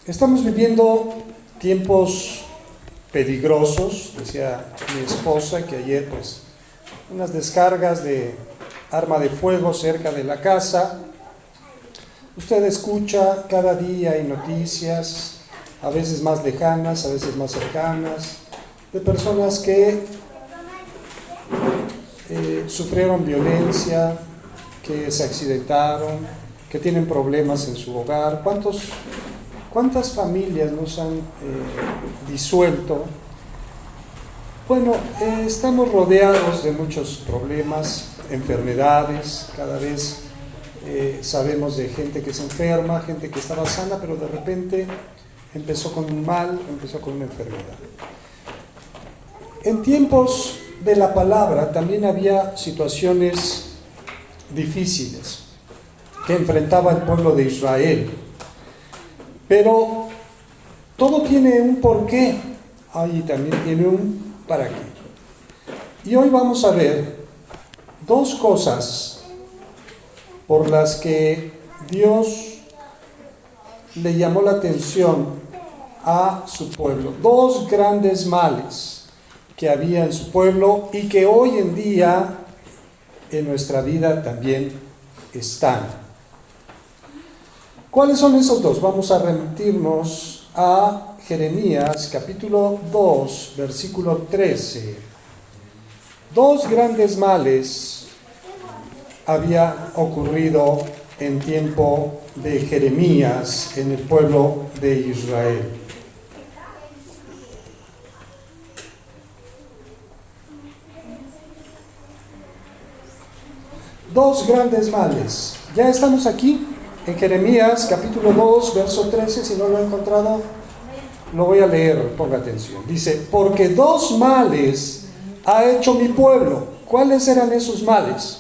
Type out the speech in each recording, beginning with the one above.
Estamos viviendo tiempos peligrosos, decía mi esposa que ayer unas descargas de arma de fuego cerca de la casa. Usted escucha cada día hay noticias, a veces más lejanas, a veces más cercanas, de personas que sufrieron violencia, que se accidentaron, que tienen problemas en su hogar. ¿Cuántas familias nos han disuelto? Bueno, estamos rodeados de muchos problemas, enfermedades, cada vez sabemos de gente que se enferma, gente que estaba sana, pero de repente empezó con un mal, empezó con una enfermedad. En tiempos de la palabra también había situaciones difíciles que enfrentaba el pueblo de Israel. Pero todo tiene un porqué, ahí también tiene un para qué. Y hoy vamos a ver dos cosas por las que Dios le llamó la atención a su pueblo. Dos grandes males que había en su pueblo y que hoy en día en nuestra vida también están. ¿Cuáles son esos dos? Vamos a remitirnos a Jeremías capítulo 2, versículo 13. Dos grandes males había ocurrido en tiempo de Jeremías en el pueblo de Israel. Dos grandes males. Ya estamos aquí en Jeremías capítulo 2, verso 13. Si no lo he encontrado, lo voy a leer, ponga atención. Dice: porque dos males ha hecho mi pueblo. ¿Cuáles eran esos males?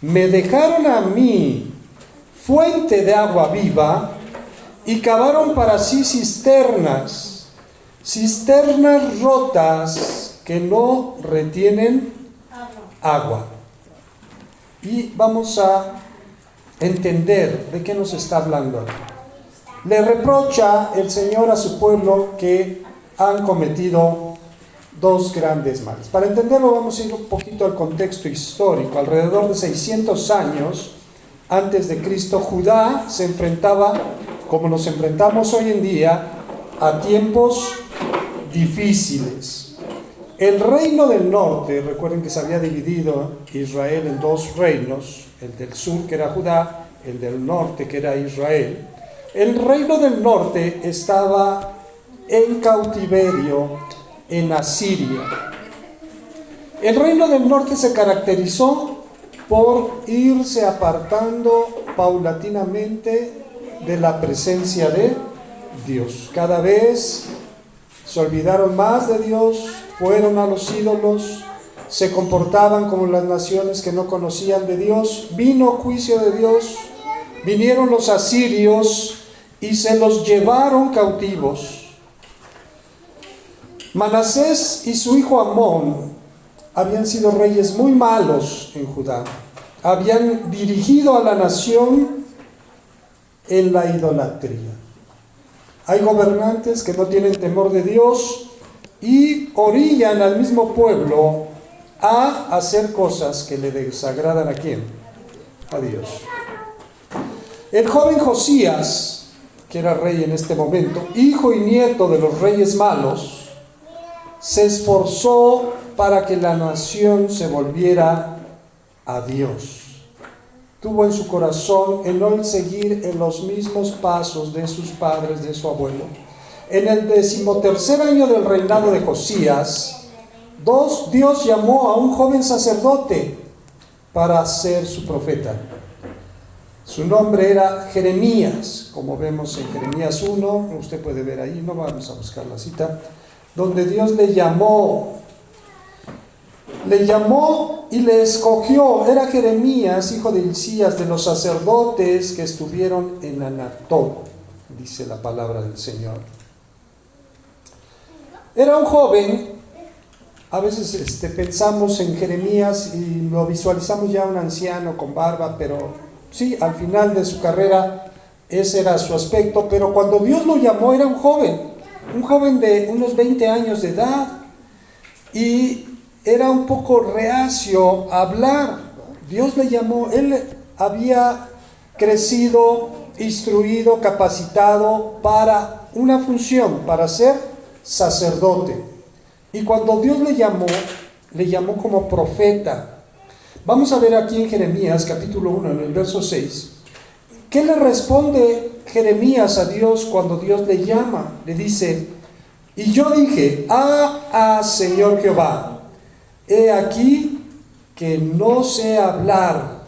Me dejaron a mí fuente de agua viva y cavaron para sí cisternas rotas que no retienen agua. Y vamos a entender de qué nos está hablando aquí. Le reprocha el Señor a su pueblo que han cometido dos grandes males. Para entenderlo vamos a ir un poquito al contexto histórico. Alrededor de 600 años antes de Cristo, Judá se enfrentaba, como nos enfrentamos hoy en día, a tiempos difíciles. El reino del norte, recuerden que se había dividido Israel en dos reinos, el del sur que era Judá, el del norte que era Israel. El reino del norte estaba en cautiverio en Asiria. El reino del norte se caracterizó por irse apartando paulatinamente de la presencia de Dios. Cada vez se olvidaron más de Dios, fueron a los ídolos, se comportaban como las naciones que no conocían de Dios. Vino juicio de Dios, vinieron los asirios y se los llevaron cautivos. Manasés y su hijo Amón habían sido reyes muy malos en Judá. Habían dirigido a la nación en la idolatría. Hay gobernantes que no tienen temor de Dios y orillan al mismo pueblo a hacer cosas que le desagradan. ¿A quién? A Dios. El joven Josías, que era rey en este momento, hijo y nieto de los reyes malos, se esforzó para que la nación se volviera a Dios. Tuvo en su corazón el no seguir en los mismos pasos de sus padres, de su abuelo. En el 13º año del reinado de Josías, Dios llamó a un joven sacerdote para ser su profeta. Su nombre era Jeremías, como vemos en Jeremías 1, usted puede ver ahí, no vamos a buscar la cita, donde Dios le llamó y le escogió. Era Jeremías, hijo de Hilcías, de los sacerdotes que estuvieron en Anatot, dice la palabra del Señor. Era un joven. A veces pensamos en Jeremías y lo visualizamos ya un anciano con barba, pero sí, al final de su carrera ese era su aspecto, pero cuando Dios lo llamó era un joven de unos 20 años de edad, y era un poco reacio a hablar. Dios le llamó, él había crecido, instruido, capacitado para una función, para ser sacerdote. Y cuando Dios le llamó como profeta. Vamos a ver aquí en Jeremías capítulo 1, en el verso 6, ¿qué le responde Jeremías a Dios cuando Dios le llama? Le dice: y yo dije, Señor Jehová, he aquí que no sé hablar,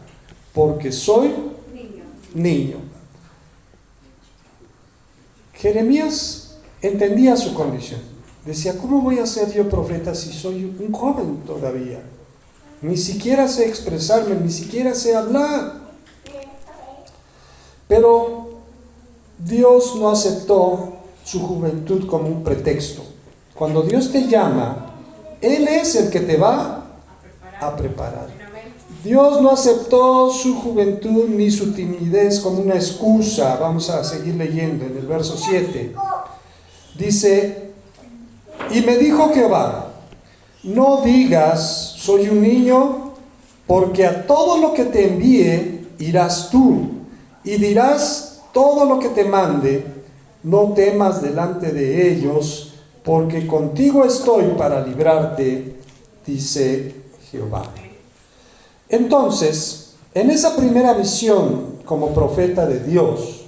porque soy niño. Jeremías entendía su condición. Decía, ¿cómo voy a ser yo profeta si soy un joven todavía? Ni siquiera sé expresarme, ni siquiera sé hablar. Pero Dios no aceptó su juventud como un pretexto. Cuando Dios te llama, Él es el que te va a preparar. Dios no aceptó su juventud ni su timidez como una excusa. Vamos a seguir leyendo en el verso 7. Dice, y me dijo Jehová, no digas, soy un niño, porque a todo lo que te envíe irás tú, y dirás todo lo que te mande. No temas delante de ellos, porque contigo estoy para librarte, dice Jehová. Entonces, en esa primera visión como profeta de Dios,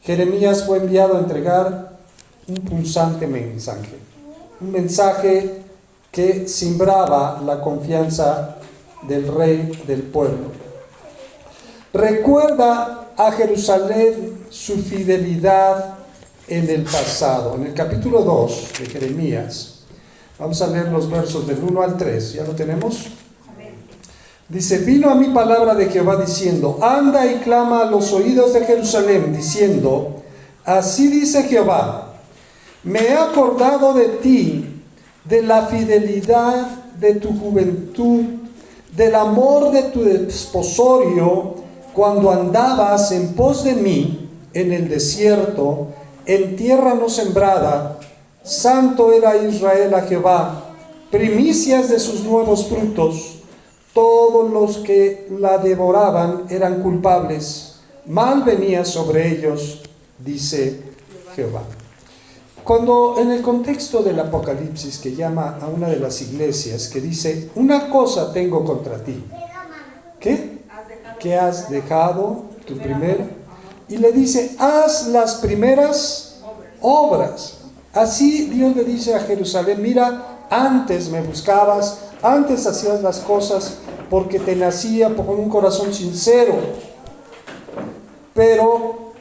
Jeremías fue enviado a entregar un punzante mensaje. Un mensaje que simbraba la confianza del rey del pueblo. Recuerda a Jerusalén su fidelidad en el pasado. En el capítulo 2 de Jeremías, vamos a leer los versos del 1 al 3. ¿Ya lo tenemos? Dice, vino a mí palabra de Jehová diciendo, anda y clama a los oídos de Jerusalén, diciendo, así dice Jehová, me he acordado de ti, de la fidelidad de tu juventud, del amor de tu desposorio, cuando andabas en pos de mí en el desierto, en tierra no sembrada. Santo era Israel a Jehová, primicias de sus nuevos frutos. Todos los que la devoraban eran culpables, mal venía sobre ellos, dice Jehová. Cuando en el contexto del Apocalipsis, que llama a una de las iglesias, que dice, una cosa tengo contra ti. ¿Qué? Que has dejado tu primera. Y le dice, haz las primeras obras. Así Dios le dice a Jerusalén, mira, antes me buscabas, antes hacías las cosas porque te nacía con un corazón sincero. Pero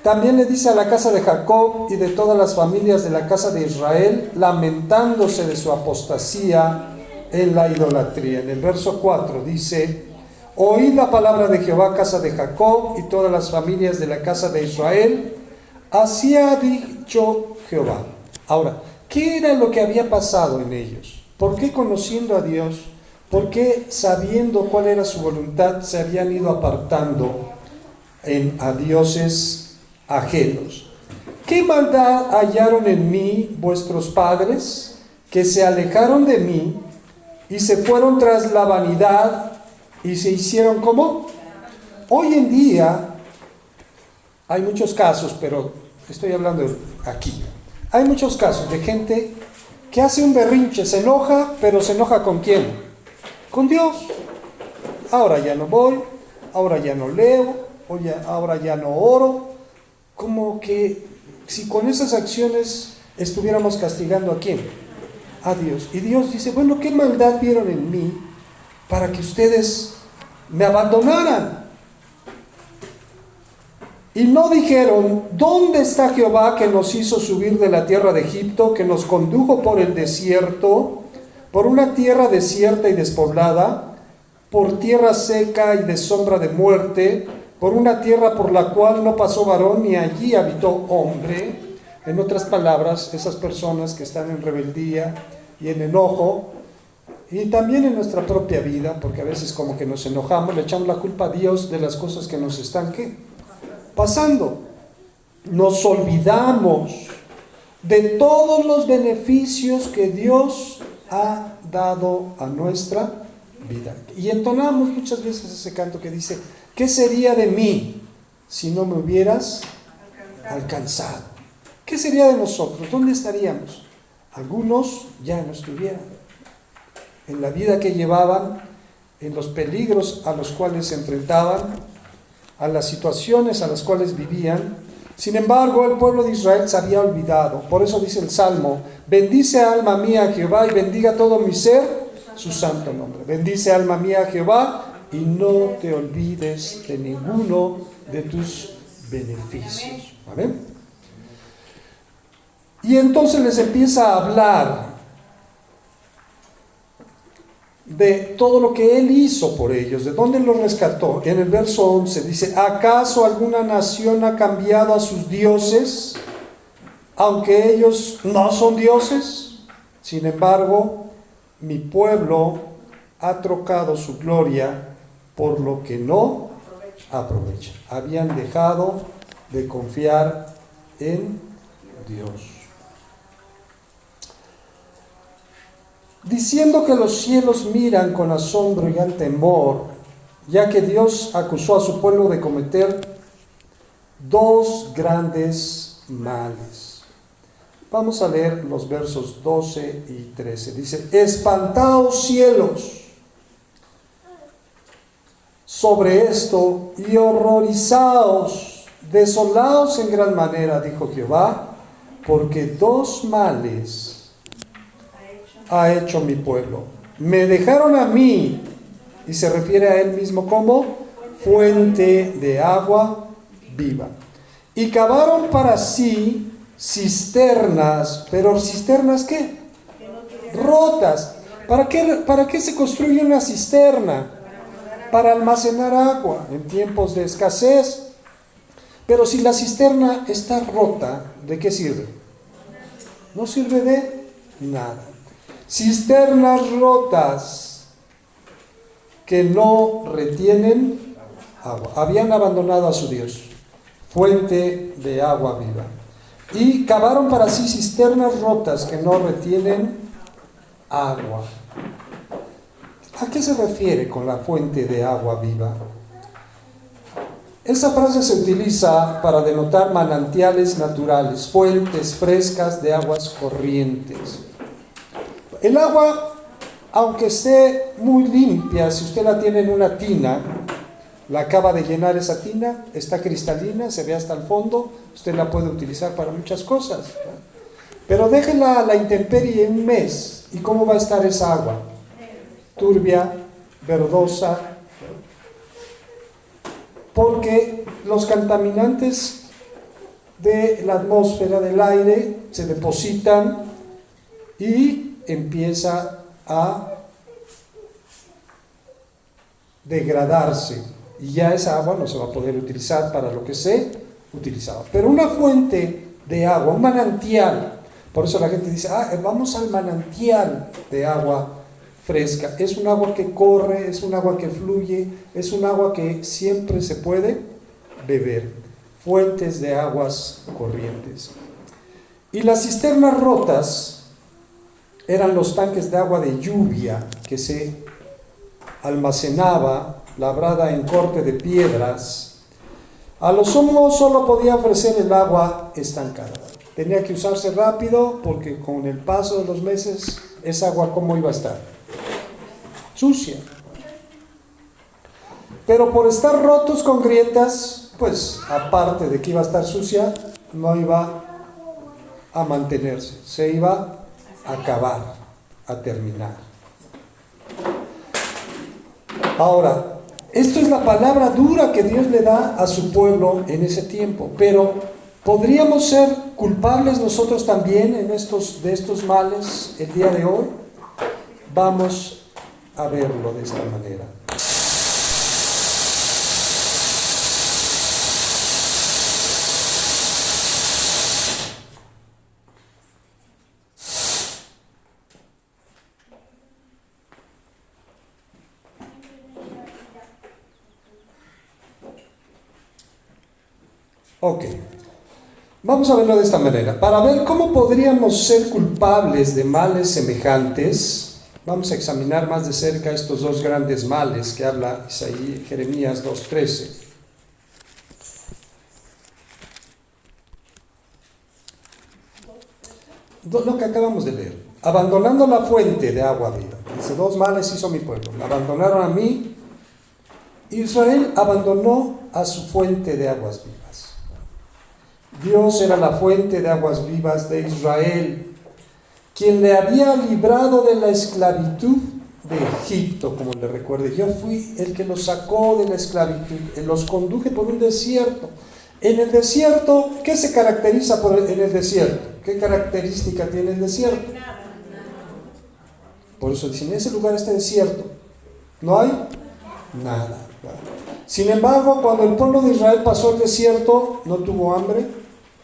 también le dice a la casa de Jacob y de todas las familias de la casa de Israel, lamentándose de su apostasía en la idolatría. En el verso 4 dice, oíd la palabra de Jehová, casa de Jacob y todas las familias de la casa de Israel, así ha dicho Jehová. Ahora, ¿qué era lo que había pasado en ellos? ¿Por qué conociendo a Dios, por qué sabiendo cuál era su voluntad, se habían ido apartando a dioses ajenos? ¿Qué maldad hallaron en mí vuestros padres, que se alejaron de mí y se fueron tras la vanidad y se hicieron como? Hoy en día hay muchos casos, pero estoy hablando aquí. Hay muchos casos de gente que hace un berrinche, se enoja, pero se enoja ¿con quién? Con Dios. Ahora ya no voy, ahora ya no leo, ahora ya no oro. Como que si con esas acciones estuviéramos castigando ¿a quién? A Dios. Y Dios dice, bueno, ¿qué maldad vieron en mí para que ustedes me abandonaran? Y no dijeron, ¿dónde está Jehová que nos hizo subir de la tierra de Egipto, que nos condujo por el desierto, por una tierra desierta y despoblada, por tierra seca y de sombra de muerte, por una tierra por la cual no pasó varón ni allí habitó hombre? En otras palabras, esas personas que están en rebeldía y en enojo, y también en nuestra propia vida, porque a veces como que nos enojamos, le echamos la culpa a Dios de las cosas que nos están, ¿qué? pasando. Nos olvidamos de todos los beneficios que Dios ha dado a nuestra vida. Y entonamos muchas veces ese canto que dice: ¿qué sería de mí si no me hubieras alcanzado? ¿Qué sería de nosotros? ¿Dónde estaríamos? Algunos ya no estuvieran. En la vida que llevaban, en los peligros a los cuales se enfrentaban, a las situaciones a las cuales vivían. Sin embargo, el pueblo de Israel se había olvidado. Por eso dice el Salmo: bendice alma mía a Jehová y bendiga todo mi ser su santo nombre. Bendice alma mía a Jehová y no te olvides de ninguno de tus beneficios. ¿Vale? Y entonces les empieza a hablar de todo lo que Él hizo por ellos, de dónde los rescató. En el verso 11 dice: ¿acaso alguna nación ha cambiado a sus dioses, aunque ellos no son dioses? Sin embargo, mi pueblo ha trocado su gloria por lo que no aprovecha. Habían dejado de confiar en Dios. Diciendo que los cielos miran con asombro y gran temor, ya que Dios acusó a su pueblo de cometer dos grandes males. Vamos a leer los versos 12 y 13. Dice: espantaos cielos sobre esto y horrorizaos, desolaos en gran manera, dijo Jehová, porque dos males ha hecho mi pueblo. Me dejaron a mí, y se refiere a él mismo como fuente de agua viva, y cavaron para sí cisternas. ¿Pero cisternas qué? Rotas. ¿Para qué se construye una cisterna? Para almacenar agua en tiempos de escasez. Pero si la cisterna está rota, ¿de qué sirve? No sirve de nada. Cisternas rotas que no retienen agua. Habían abandonado a su Dios, fuente de agua viva. Y cavaron para sí cisternas rotas que no retienen agua. ¿A qué se refiere con la fuente de agua viva? Esa frase se utiliza para denotar manantiales naturales, fuentes frescas de aguas corrientes. El agua, aunque esté muy limpia, si usted la tiene en una tina, la acaba de llenar esa tina, está cristalina, se ve hasta el fondo, usted la puede utilizar para muchas cosas, ¿no? Pero déjela a la intemperie un mes, ¿y cómo va a estar esa agua? Turbia, verdosa, porque los contaminantes de la atmósfera, del aire, se depositan y empieza a degradarse y ya esa agua no se va a poder utilizar para lo que se utilizaba. Pero una fuente de agua, un manantial, por eso la gente dice: vamos al manantial de agua fresca. Es un agua que corre, es un agua que fluye, es un agua que siempre se puede beber. Fuentes de aguas corrientes. Y las cisternas rotas eran los tanques de agua de lluvia que se almacenaba, labrada en corte de piedras. A lo sumo solo podía ofrecer el agua estancada. Tenía que usarse rápido porque con el paso de los meses esa agua, ¿cómo iba a estar? Sucia. Pero por estar rotos con grietas, pues aparte de que iba a estar sucia, no iba a mantenerse, se iba a acabar, a terminar. Ahora, esto es la palabra dura que Dios le da a su pueblo en ese tiempo, pero ¿podríamos ser culpables nosotros también de estos males el día de hoy? Vamos a verlo de esta manera. Ok. Vamos a verlo de esta manera. Para ver cómo podríamos ser culpables de males semejantes, vamos a examinar más de cerca estos dos grandes males que habla Jeremías 2:13. Lo que acabamos de leer. Abandonando la fuente de agua viva. Dice, dos males hizo mi pueblo. Me abandonaron a mí. Israel abandonó a su fuente de aguas vivas. Dios era la fuente de aguas vivas de Israel, quien le había librado de la esclavitud de Egipto, como le recuerde. Yo fui el que los sacó de la esclavitud, los conduje por un desierto. En el desierto, ¿qué se caracteriza en el desierto? ¿Qué característica tiene el desierto? Por eso dicen, en ese lugar está desierto. ¿No hay? Nada. Sin embargo, cuando el pueblo de Israel pasó el desierto, no tuvo hambre,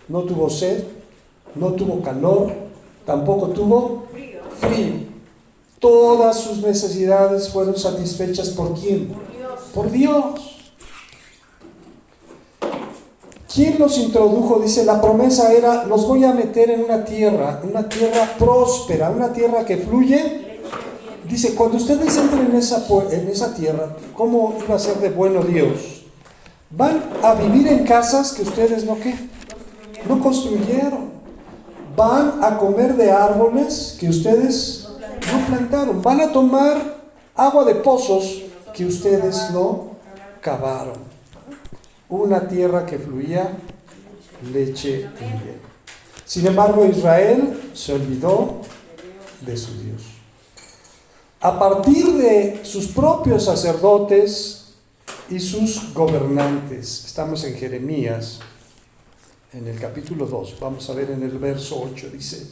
no tuvo sed, no tuvo calor, tampoco tuvo frío. Todas sus necesidades fueron satisfechas ¿por quién? Por Dios. ¿Quién los introdujo? Dice, la promesa era, los voy a meter en una tierra próspera, una tierra que fluye. Dice, cuando ustedes entren en esa tierra, ¿cómo iba a ser de bueno Dios? Van a vivir en casas que ustedes no construyeron. Van a comer de árboles que ustedes no plantaron. Van a tomar agua de pozos que ustedes no cavaron. Una tierra que fluía leche y miel. Sin embargo, Israel se olvidó de su Dios. A partir de sus propios sacerdotes y sus gobernantes. Estamos en Jeremías, en el capítulo 2. Vamos a ver en el verso 8. Dice,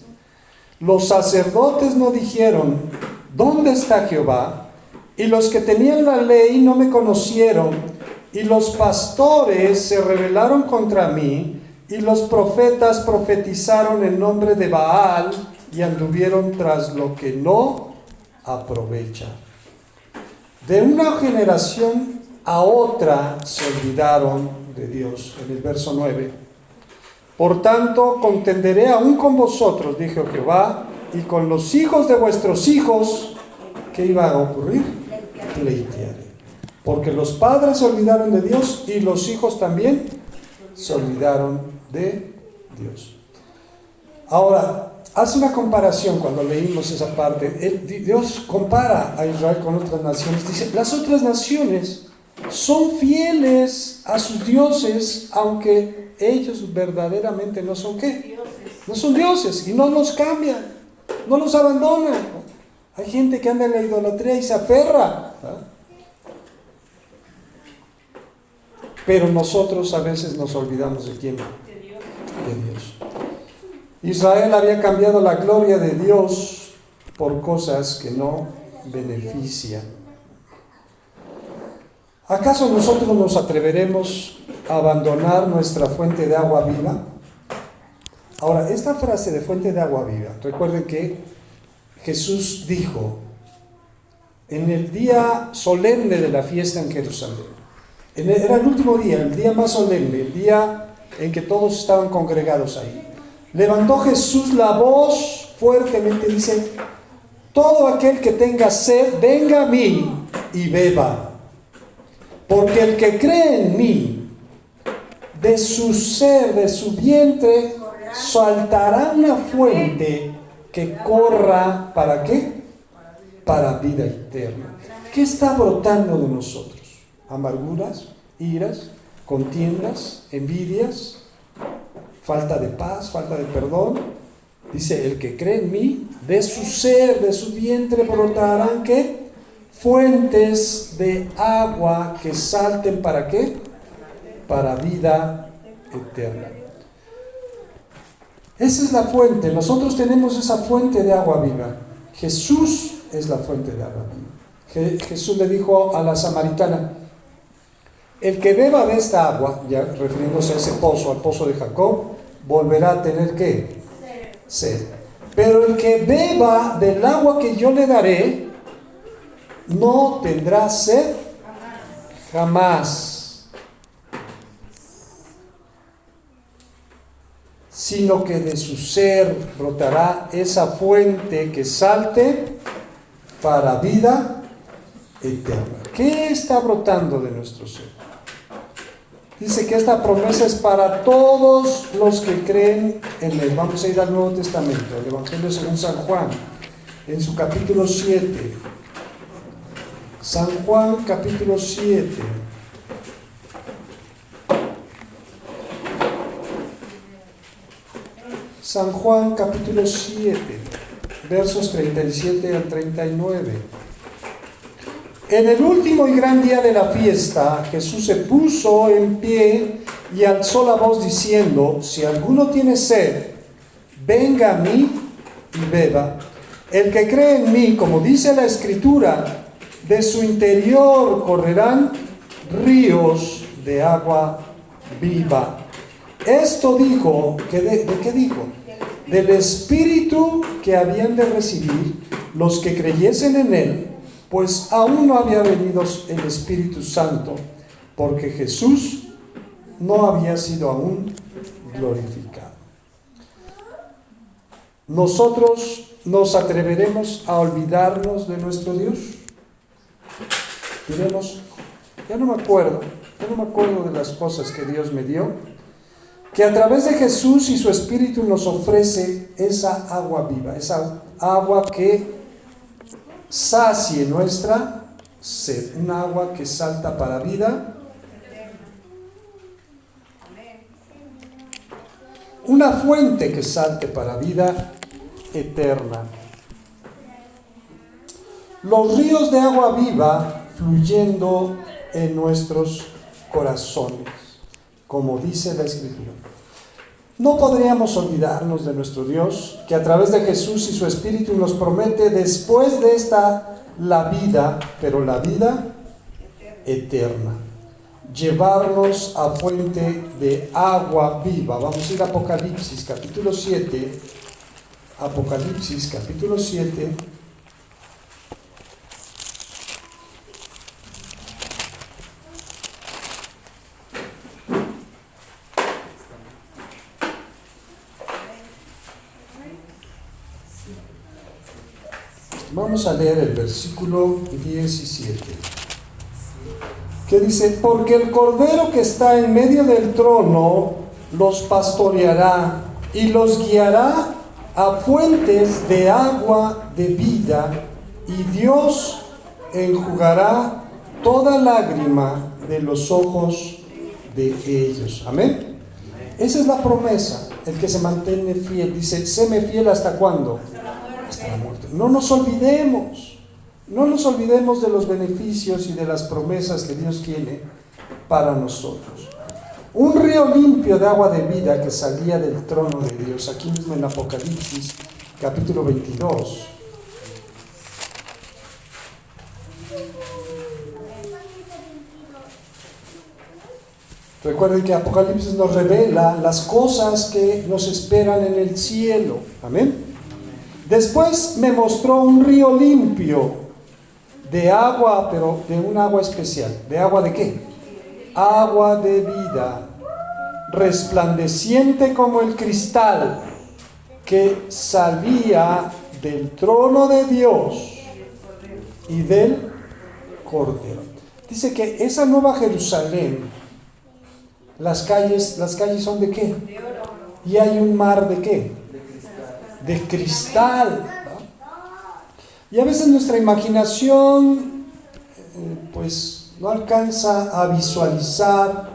los sacerdotes no dijeron, ¿dónde está Jehová? Y los que tenían la ley no me conocieron. Y los pastores se rebelaron contra mí. Y los profetas profetizaron en nombre de Baal y anduvieron tras lo que no aprovecha. De una generación a otra se olvidaron de Dios. En el verso 9. Por tanto, contenderé aún con vosotros, dijo Jehová, y con los hijos de vuestros hijos. ¿Qué iba a ocurrir? Pleitearé. Porque los padres se olvidaron de Dios y los hijos también se olvidaron de Dios. Ahora, hace una comparación cuando leímos esa parte. Dios compara a Israel con otras naciones. Dice, las otras naciones son fieles a sus dioses, aunque ellos verdaderamente no son ¿qué? No son dioses y no los cambian, no los abandonan. Hay gente que anda en la idolatría y se aferra. Pero nosotros a veces nos olvidamos de quién. De Dios. Israel había cambiado la gloria de Dios por cosas que no benefician. ¿Acaso nosotros nos atreveremos a abandonar nuestra fuente de agua viva? Ahora, esta frase de fuente de agua viva, recuerden que Jesús dijo en el día solemne de la fiesta en Jerusalén. Era el último día, el día más solemne, el día en que todos estaban congregados ahí. Levantó Jesús la voz fuertemente, dice, todo aquel que tenga sed, venga a mí y beba. Porque el que cree en mí, de su ser, de su vientre, saltará una fuente que corra, ¿para qué? Para vida eterna. ¿Qué está brotando de nosotros? Amarguras, iras, contiendas, envidias, falta de paz, falta de perdón. Dice, el que cree en mí, de su ser, de su vientre brotarán ¿qué? Fuentes de agua que salten ¿para qué? Para vida eterna. Esa es la fuente. Nosotros tenemos esa fuente de agua viva. Jesús es la fuente de agua viva. Jesús le dijo a la samaritana, el que beba de esta agua, ya refiriéndose a ese pozo, al pozo de Jacob, volverá a tener ¿qué? Sed. Pero el que beba del agua que yo le daré, no tendrá sed jamás. sino que de su ser brotará esa fuente que salte para vida eterna. ¿Qué está brotando de nuestro ser? Dice que esta promesa es para todos los que creen en él. Vamos a ir al Nuevo Testamento, el Evangelio según San Juan, en su capítulo 7. San Juan, capítulo 7. San Juan, capítulo 7, versos 37 al 39. En el último y gran día de la fiesta, Jesús se puso en pie y alzó la voz diciendo: si alguno tiene sed, venga a mí y beba. El que cree en mí, como dice la Escritura, de su interior correrán ríos de agua viva. Esto dijo, ¿de qué dijo? Del Espíritu que habían de recibir los que creyesen en él, pues aún no había venido el Espíritu Santo, porque Jesús no había sido aún glorificado. ¿Nosotros nos atreveremos a olvidarnos de nuestro Dios? Diremos: ya no me acuerdo de las cosas que Dios me dio, que a través de Jesús y su Espíritu nos ofrece esa agua viva, esa agua que sacie nuestra sed, un agua que salta para vida, una fuente que salte para vida eterna. Los ríos de agua viva fluyendo en nuestros corazones, como dice la Escritura. No podríamos olvidarnos de nuestro Dios, que a través de Jesús y su Espíritu nos promete después de esta la vida, pero la vida eterna. Llevarnos a fuente de agua viva. Vamos a ir a Apocalipsis, capítulo 7. Apocalipsis, capítulo 7. Vamos a leer el versículo 17, que dice: porque el Cordero que está en medio del trono los pastoreará y los guiará a fuentes de agua de vida, y Dios enjugará toda lágrima de los ojos de ellos. Amén. Esa es la promesa, el que se mantiene fiel. Dice: séme fiel ¿hasta cuándo? Hasta la muerte. No nos olvidemos de los beneficios y de las promesas que Dios tiene para nosotros. Un río limpio de agua de vida que salía del trono de Dios, aquí mismo en Apocalipsis, capítulo 22. Recuerden que Apocalipsis nos revela las cosas que nos esperan en el cielo. Amén. Después me mostró un río limpio de agua, pero de un agua especial. ¿De agua de qué? Agua de vida, resplandeciente como el cristal, que salía del trono de Dios y del Cordero. Dice que esa nueva Jerusalén, las calles son ¿de qué? De oro. Y hay un mar ¿de qué? De cristal, ¿no? Y a veces nuestra imaginación pues no alcanza a visualizar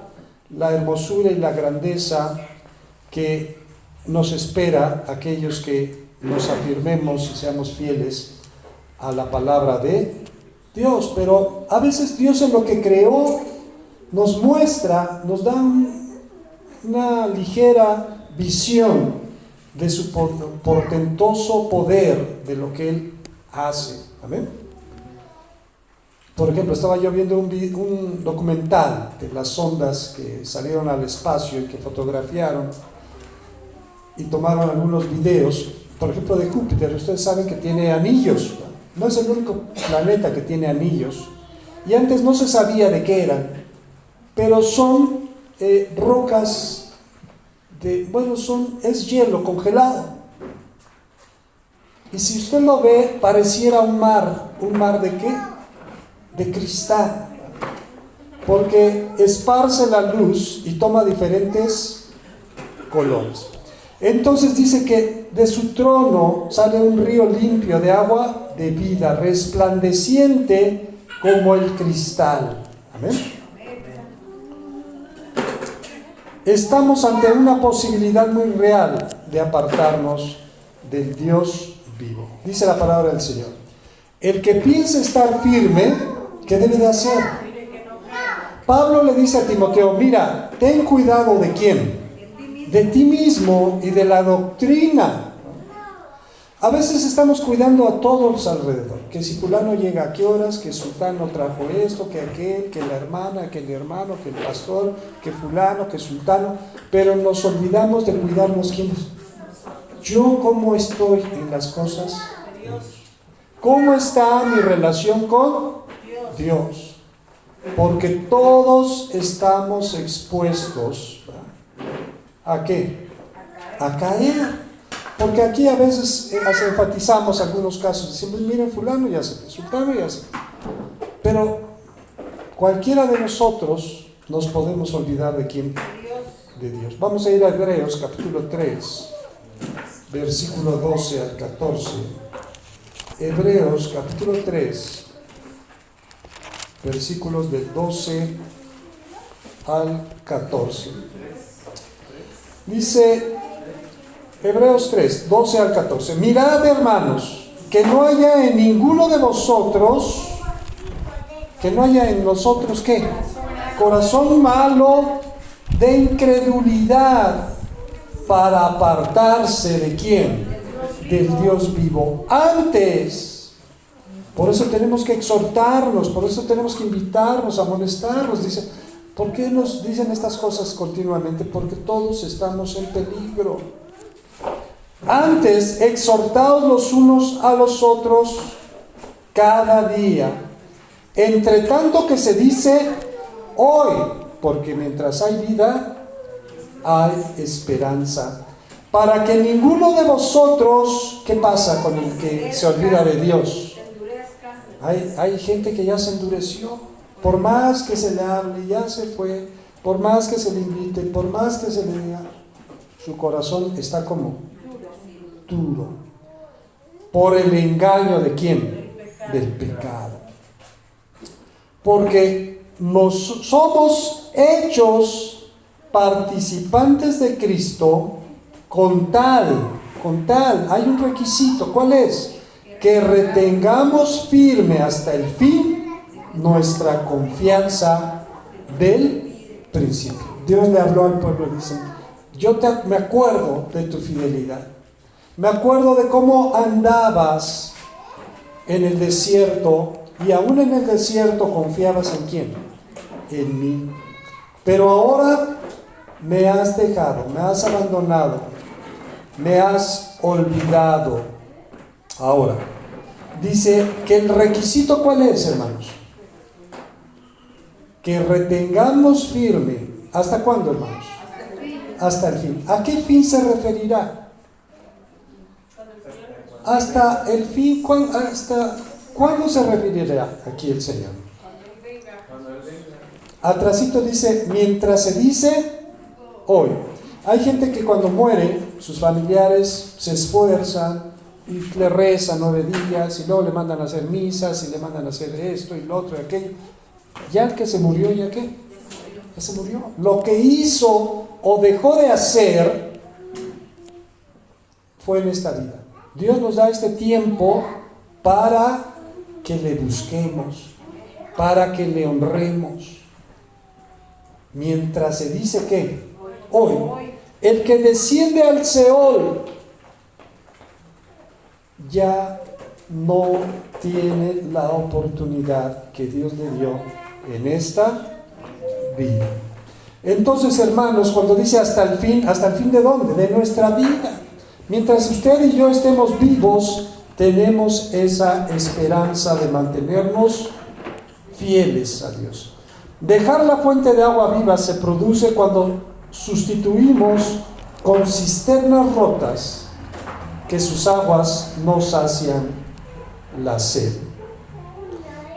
la hermosura y la grandeza que nos espera aquellos que nos afirmemos y seamos fieles a la palabra de Dios. Pero a veces Dios en lo que creó nos muestra, nos da una ligera visión de su portentoso poder, de lo que Él hace. Amén. Por ejemplo, estaba yo viendo un documental de las sondas que salieron al espacio y que fotografiaron y tomaron algunos videos, por ejemplo de Júpiter. Ustedes saben que tiene anillos, no es el único planeta que tiene anillos, y antes no se sabía de qué eran, pero son rocas es hielo congelado. Y si usted lo ve, pareciera un mar. ¿Un mar de qué? De cristal. Porque esparce la luz y toma diferentes colores. Entonces dice que de su trono sale un río limpio de agua de vida, resplandeciente como el cristal. Amén. Estamos ante una posibilidad muy real de apartarnos del Dios vivo. Dice la palabra del Señor: el que piense estar firme, ¿qué debe de hacer? Pablo le dice a Timoteo: mira, ten cuidado ¿de quién? De ti mismo y de la doctrina. A veces estamos cuidando a todos alrededor, que si fulano llega a qué horas, que sultano trajo esto, que aquel, que la hermana, que el hermano, que el pastor, que fulano, que sultano, pero nos olvidamos de cuidarnos quiénes. Yo, ¿cómo estoy en las cosas? ¿Cómo está mi relación con Dios? Porque todos estamos expuestos ¿a qué? A caer. Porque aquí a veces enfatizamos algunos casos, decimos, miren, fulano ya se fue, sultano ya se fue. Pero cualquiera de nosotros nos podemos olvidar de quién, de Dios. Vamos a ir a Hebreos capítulo 3, versículo 12 al 14. Hebreos capítulo 3, versículos del 12 al 14. Dice Hebreos 3, 12 al 14. Mirad, hermanos, que no haya en ninguno de vosotros, que no haya en nosotros, ¿qué? Corazón malo de incredulidad, para apartarse ¿de quién? Del Dios vivo. Antes, por eso tenemos que exhortarnos, por eso tenemos que invitarnos, amonestarnos. Dice, ¿por qué nos dicen estas cosas continuamente? Porque todos estamos en peligro. Antes, exhortaos los unos a los otros cada día, entre tanto que se dice hoy, porque mientras hay vida, hay esperanza. Para que ninguno de vosotros, ¿qué pasa con el que se olvida de Dios? Hay gente que ya se endureció, por más que se le hable, ya se fue, por más que se le invite, por más que se le diga, su corazón está como duro, por el engaño ¿de quién? Del pecado. Porque somos hechos participantes de Cristo con tal, hay un requisito, ¿cuál es? Que retengamos firme hasta el fin nuestra confianza del principio. Dios le habló al pueblo y dice, me acuerdo de tu fidelidad. Me acuerdo de cómo andabas en el desierto y aún en el desierto confiabas ¿en quién? En mí. Pero ahora me has dejado, me has abandonado, me has olvidado. Ahora, dice que el requisito ¿cuál es, hermanos? Que retengamos firme. ¿Hasta cuándo, hermanos? Hasta el fin. ¿A qué fin se referirá? Hasta el fin. ¿Hasta cuándo se referirá aquí el Señor? Atrasito dice, mientras se dice hoy. Hay gente que cuando muere, sus familiares se esfuerzan y le rezan 9 días y luego le mandan a hacer misas y le mandan a hacer esto y lo otro y aquello. Ya el que se murió, ¿ya qué? Ya se murió. Lo que hizo o dejó de hacer fue en esta vida. Dios nos da este tiempo para que le busquemos, para que le honremos. Mientras se dice que hoy, el que desciende al Seol ya no tiene la oportunidad que Dios le dio en esta vida. Entonces, hermanos, cuando dice hasta el fin ¿de dónde? De nuestra vida. Mientras usted y yo estemos vivos, tenemos esa esperanza de mantenernos fieles a Dios. Dejar la fuente de agua viva se produce cuando sustituimos con cisternas rotas, que sus aguas no sacian la sed.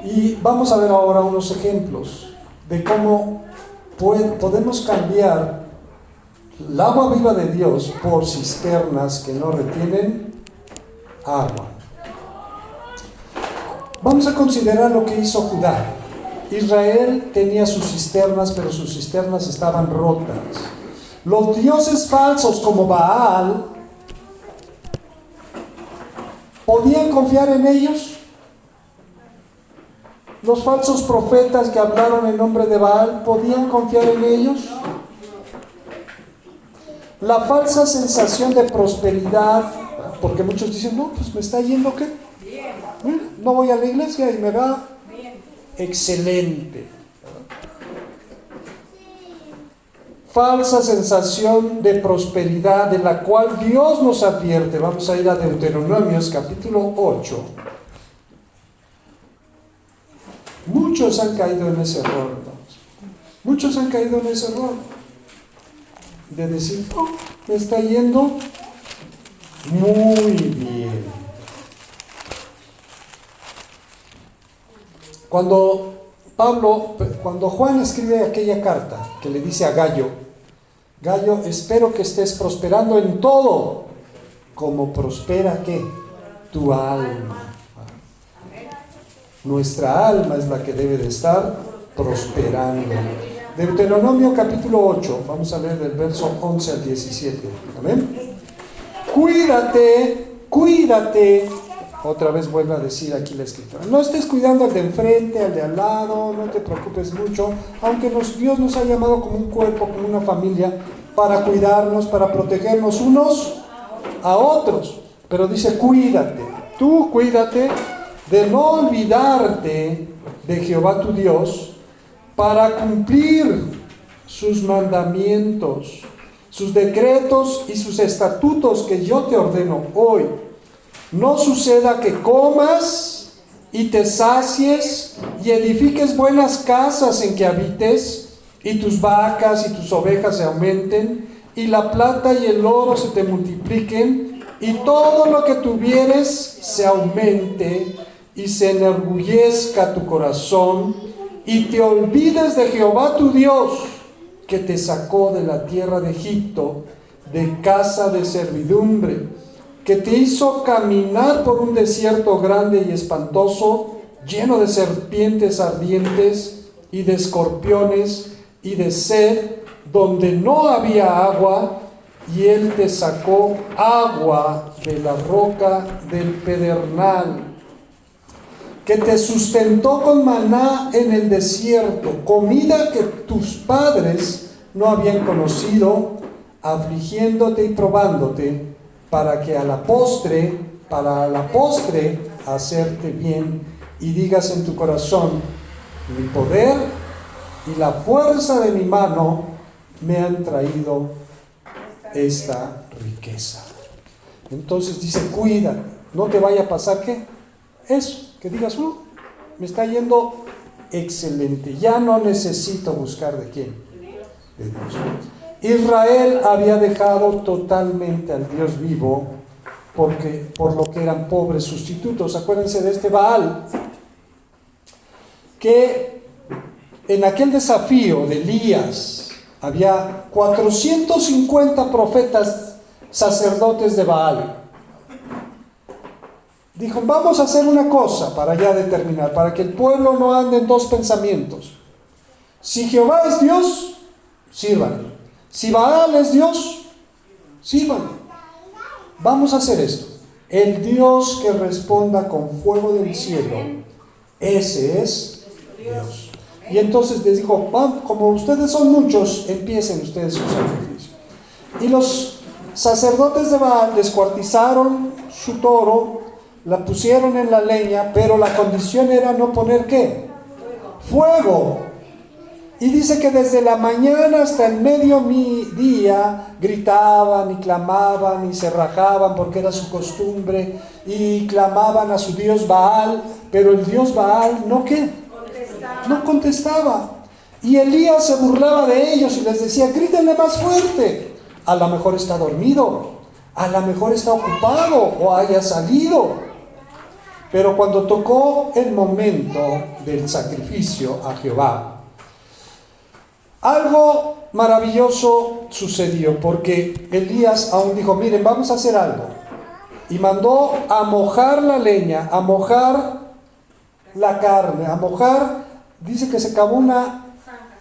Y vamos a ver ahora unos ejemplos de cómo podemos cambiar el agua viva de Dios por cisternas que no retienen agua. Vamos a considerar lo que hizo Judá. Israel tenía sus cisternas, pero sus cisternas estaban rotas. Los dioses falsos como Baal, ¿podían confiar en ellos? Los falsos profetas que hablaron en nombre de Baal, ¿podían confiar en ellos? La falsa sensación de prosperidad, porque muchos dicen, no, pues me está yendo ¿qué? No voy a la iglesia y me va excelente. Falsa sensación de prosperidad de la cual Dios nos advierte. Vamos a ir a Deuteronomios capítulo 8. Muchos han caído en ese error, hermanos. Muchos han caído en ese error de decir, oh, me está yendo muy bien. Cuando Juan escribe aquella carta que le dice a Gallo, espero que estés prosperando en todo, como prospera ¿qué? Tu alma. Nuestra alma es la que debe de estar prosperando. Deuteronomio capítulo 8, vamos a leer del verso 11 al 17. Amén. Cuídate. Otra vez vuelvo a decir aquí la escritura. No estés cuidando al de enfrente, al de al lado, no te preocupes mucho, aunque Dios nos ha llamado como un cuerpo, como una familia, para cuidarnos, para protegernos unos a otros. Pero dice, cuídate, tú cuídate de no olvidarte de Jehová tu Dios para cumplir sus mandamientos, sus decretos y sus estatutos que yo te ordeno hoy. No suceda que comas y te sacies y edifiques buenas casas en que habites, y tus vacas y tus ovejas se aumenten, y la plata y el oro se te multipliquen, y todo lo que tuvieres se aumente, y se enorgullezca tu corazón, y te olvides de Jehová tu Dios, que te sacó de la tierra de Egipto, de casa de servidumbre, que te hizo caminar por un desierto grande y espantoso, lleno de serpientes ardientes y de escorpiones y de sed, donde no había agua, y él te sacó agua de la roca del pedernal, que te sustentó con maná en el desierto, comida que tus padres no habían conocido, afligiéndote y probándote, para la postre hacerte bien, y digas en tu corazón, mi poder y la fuerza de mi mano me han traído esta riqueza. Entonces dice, cuida, no te vaya a pasar ¿qué? Eso, que digas, me está yendo excelente, ya no necesito buscar de quién, de Dios. Israel había dejado totalmente al Dios vivo por lo que eran pobres sustitutos. Acuérdense de este Baal, que en aquel desafío de Elías había 450 profetas sacerdotes de Baal. Dijo, vamos a hacer una cosa para ya determinar, para que el pueblo no ande en dos pensamientos. Si Jehová es Dios, sírvanle. Si Baal es Dios, sírvanle. Vamos a hacer esto. El Dios que responda con fuego del cielo, ese es Dios. Y entonces les dijo, como ustedes son muchos, empiecen ustedes su sacrificio. Y los sacerdotes de Baal descuartizaron su toro, la pusieron en la leña, pero la condición era no poner ¿qué? Fuego. Y dice que desde la mañana hasta el mediodía gritaban y clamaban y se rajaban porque era su costumbre, y clamaban a su dios Baal, pero el dios Baal no ¿qué? No contestaba. Y Elías se burlaba de ellos y les decía, grítenle más fuerte. A lo mejor está dormido, a lo mejor está ocupado o haya salido. Pero cuando tocó el momento del sacrificio a Jehová, algo maravilloso sucedió, porque Elías aún dijo, miren, vamos a hacer algo. Y mandó a mojar la leña, a mojar la carne, a mojar, dice que se cavó una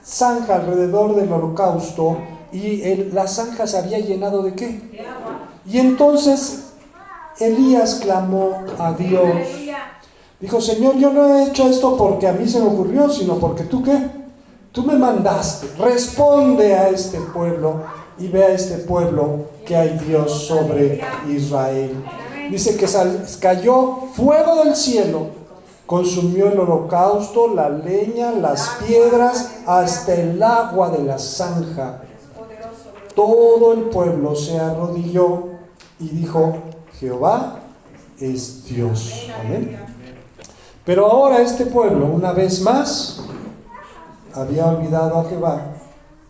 zanja alrededor del holocausto y la zanja se había llenado ¿de qué? De agua. Y entonces Elías clamó a Dios. Dijo, Señor, yo no he hecho esto porque a mí se me ocurrió, sino porque tú ¿qué? Tú me mandaste. Responde a este pueblo y ve a este pueblo que hay Dios sobre Israel. Dice que cayó fuego del cielo, consumió el holocausto, la leña, las piedras, hasta el agua de la zanja. Todo el pueblo se arrodilló y dijo, Jehová es Dios. Amén. Pero ahora este pueblo, una vez más, había olvidado a Jehová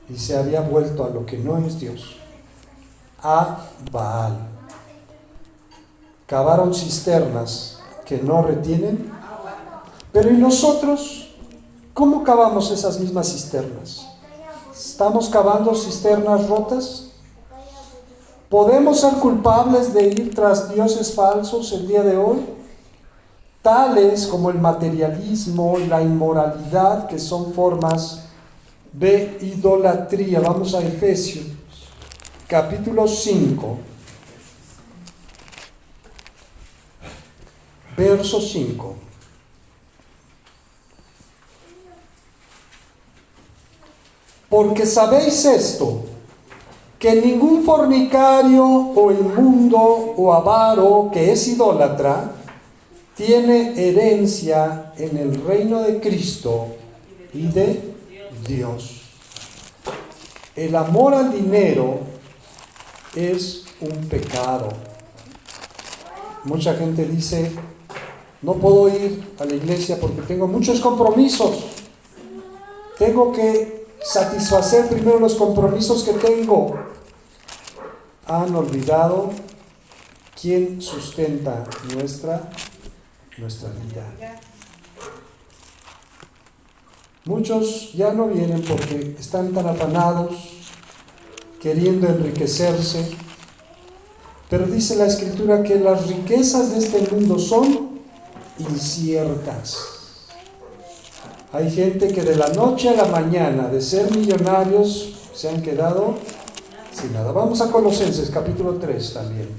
y se había vuelto a lo que no es Dios, a Baal. Cavaron cisternas que no retienen. Pero ¿y nosotros? ¿Cómo cavamos esas mismas cisternas? ¿Estamos cavando cisternas rotas? ¿Podemos ser culpables de ir tras dioses falsos el día de hoy? Tales como el materialismo, la inmoralidad, que son formas de idolatría. Vamos a Efesios, capítulo 5, verso 5. Porque sabéis esto, que ningún fornicario o inmundo o avaro que es idólatra tiene herencia en el reino de Cristo y de Dios. El amor al dinero es un pecado. Mucha gente dice, no puedo ir a la iglesia porque tengo muchos compromisos. Tengo que satisfacer primero los compromisos que tengo. Han olvidado quién sustenta nuestra vida. Muchos ya no vienen porque están tan afanados, queriendo enriquecerse. Pero dice la Escritura que las riquezas de este mundo son inciertas. Hay gente que de la noche a la mañana, de ser millonarios, se han quedado sin nada. Vamos a Colosenses, capítulo 3 también.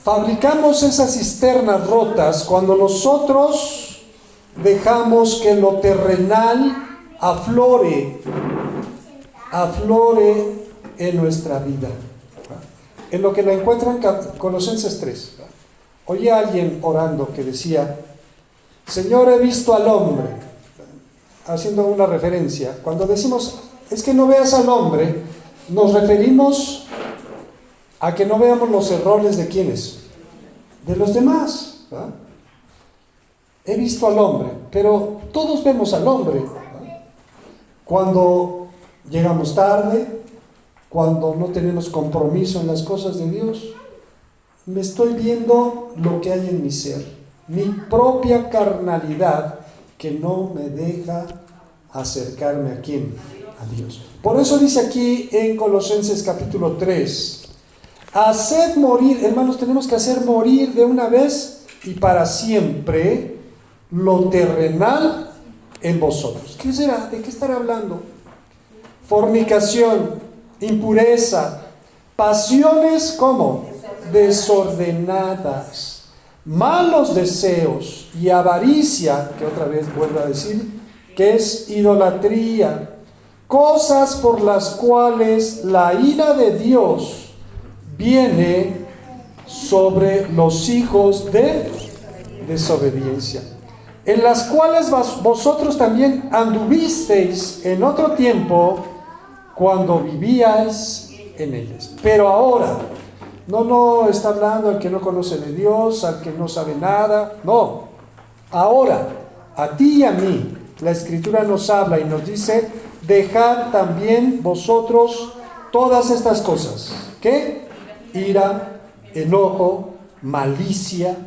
Fabricamos esas cisternas rotas cuando nosotros dejamos que lo terrenal aflore en nuestra vida. En lo que la encuentran Colosenses 3. Oí a alguien orando que decía, Señor, he visto al hombre, haciendo una referencia. Cuando decimos, es que no veas al hombre, nos referimos a que no veamos los errores de ¿quiénes? De los demás. ¿Verdad? He visto al hombre, pero todos vemos al hombre. ¿Verdad? Cuando llegamos tarde, cuando no tenemos compromiso en las cosas de Dios, me estoy viendo lo que hay en mi ser, mi propia carnalidad que no me deja acercarme a ¿quién? A Dios. Por eso dice aquí en Colosenses capítulo 3, haced morir, hermanos, tenemos que hacer morir de una vez y para siempre lo terrenal en vosotros. ¿Qué será? ¿De qué estará hablando? Fornicación, impureza, pasiones ¿cómo? Desordenadas, malos deseos y avaricia, que otra vez vuelvo a decir, que es idolatría, cosas por las cuales la ira de Dios viene sobre los hijos de desobediencia, en las cuales vosotros también anduvisteis en otro tiempo cuando vivíais en ellas. Pero ahora, no está hablando al que no conoce de Dios, al que no sabe nada, no. Ahora, a ti y a mí, la Escritura nos habla y nos dice, dejad también vosotros todas estas cosas. ¿Qué? Ira, enojo, malicia,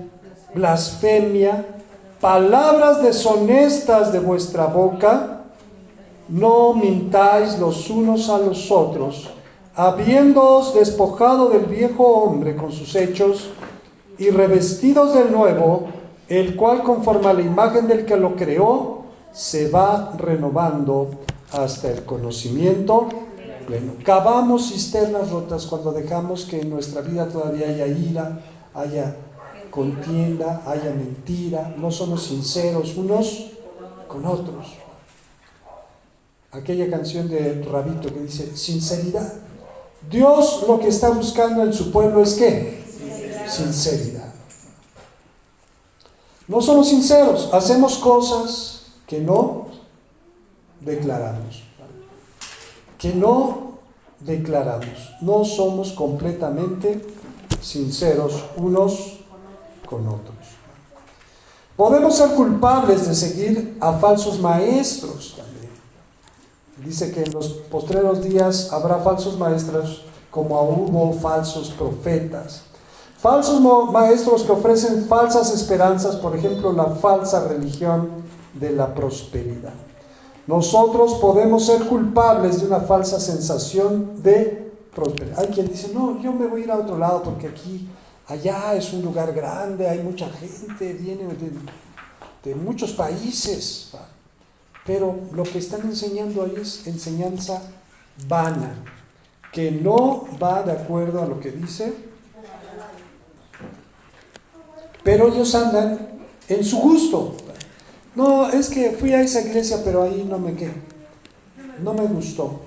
blasfemia, palabras deshonestas de vuestra boca. No mintáis los unos a los otros, habiéndoos despojado del viejo hombre con sus hechos y revestidos del nuevo, el cual conforme a la imagen del que lo creó, se va renovando hasta el conocimiento pleno. Cavamos cisternas rotas cuando dejamos que en nuestra vida todavía haya ira, haya contienda, haya mentira, no somos sinceros unos con otros. Aquella canción de Rabito que dice, sinceridad. Dios lo que está buscando en su pueblo es ¿qué? Sinceridad. No somos sinceros, hacemos cosas que no declaramos. Que no declaramos. No somos completamente sinceros unos con otros. Podemos ser culpables de seguir a falsos maestros también. Dice que en los postreros días habrá falsos maestros como hubo falsos profetas. Falsos maestros que ofrecen falsas esperanzas, por ejemplo, la falsa religión de la prosperidad. Nosotros podemos ser culpables de una falsa sensación de prosperidad. Hay quien dice, no, yo me voy a ir a otro lado porque allá es un lugar grande, hay mucha gente, viene de muchos países. Pero lo que están enseñando ahí es enseñanza vana, que no va de acuerdo a lo que dice. Pero ellos andan en su gusto. No, es que fui a esa iglesia, pero ahí no me gustó.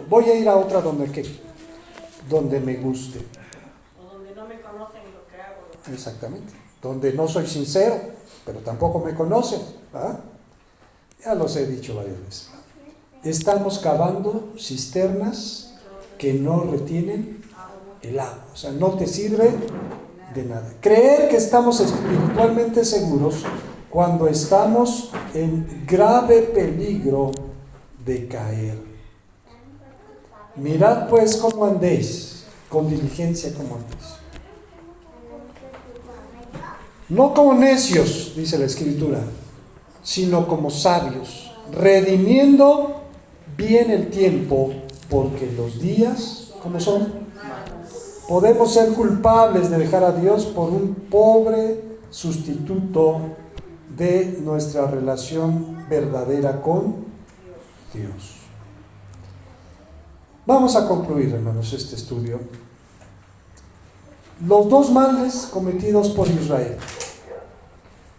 Voy a ir a otra donde me guste. O donde no me conocen lo que hago. Exactamente. Donde no soy sincero, pero tampoco me conocen. ¿Ah? Ya los he dicho varias veces. Estamos cavando cisternas que no retienen el agua. O sea, no te sirve de nada. Creer que estamos espiritualmente seguros cuando estamos en grave peligro de caer. Mirad pues cómo andéis, con diligencia como andéis. No como necios, dice la Escritura, sino como sabios, redimiendo bien el tiempo, porque los días, ¿cómo son? Podemos ser culpables de dejar a Dios por un pobre sustituto de nuestra relación verdadera con Dios. Vamos a concluir, hermanos, este estudio. Los dos males cometidos por Israel.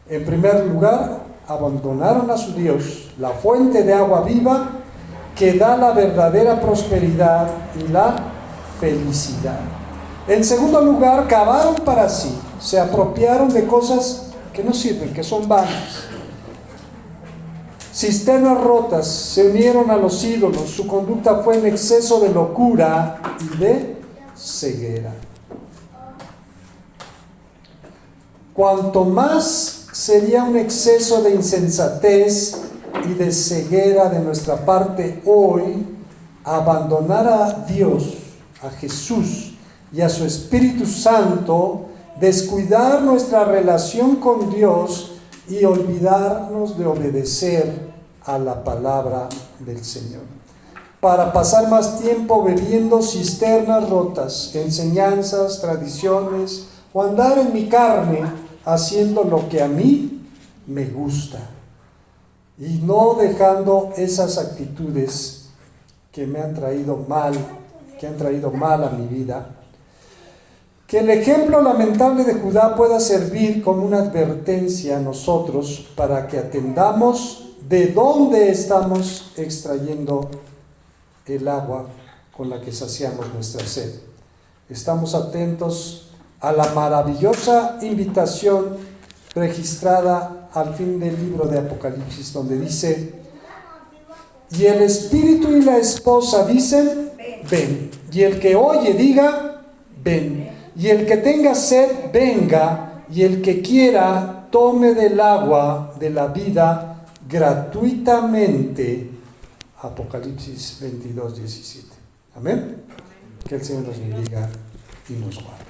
En primer lugar, abandonaron a su Dios, la fuente de agua viva que da la verdadera prosperidad y la felicidad. En segundo lugar, cavaron para sí, se apropiaron de cosas que no sirven, que son vanas. Cisternas rotas, se unieron a los ídolos, su conducta fue en exceso de locura y de ceguera. Cuanto más sería un exceso de insensatez y de ceguera de nuestra parte hoy, abandonar a Dios, a Jesús y a su Espíritu Santo, descuidar nuestra relación con Dios y olvidarnos de obedecer a la palabra del Señor. Para pasar más tiempo bebiendo cisternas rotas, enseñanzas, tradiciones, o andar en mi carne haciendo lo que a mí me gusta y no dejando esas actitudes que me han traído mal, que han traído mal a mi vida. Que el ejemplo lamentable de Judá pueda servir como una advertencia a nosotros para que atendamos de dónde estamos extrayendo el agua con la que saciamos nuestra sed. Estamos atentos a la maravillosa invitación registrada al fin del libro de Apocalipsis, donde dice: y el espíritu y la esposa dicen, ven. Y el que oye diga, ven. Y el que tenga sed, venga. Y el que quiera, tome del agua de la vida gratuitamente. Apocalipsis 22:17. Amén. Que el Señor nos bendiga y nos guarde.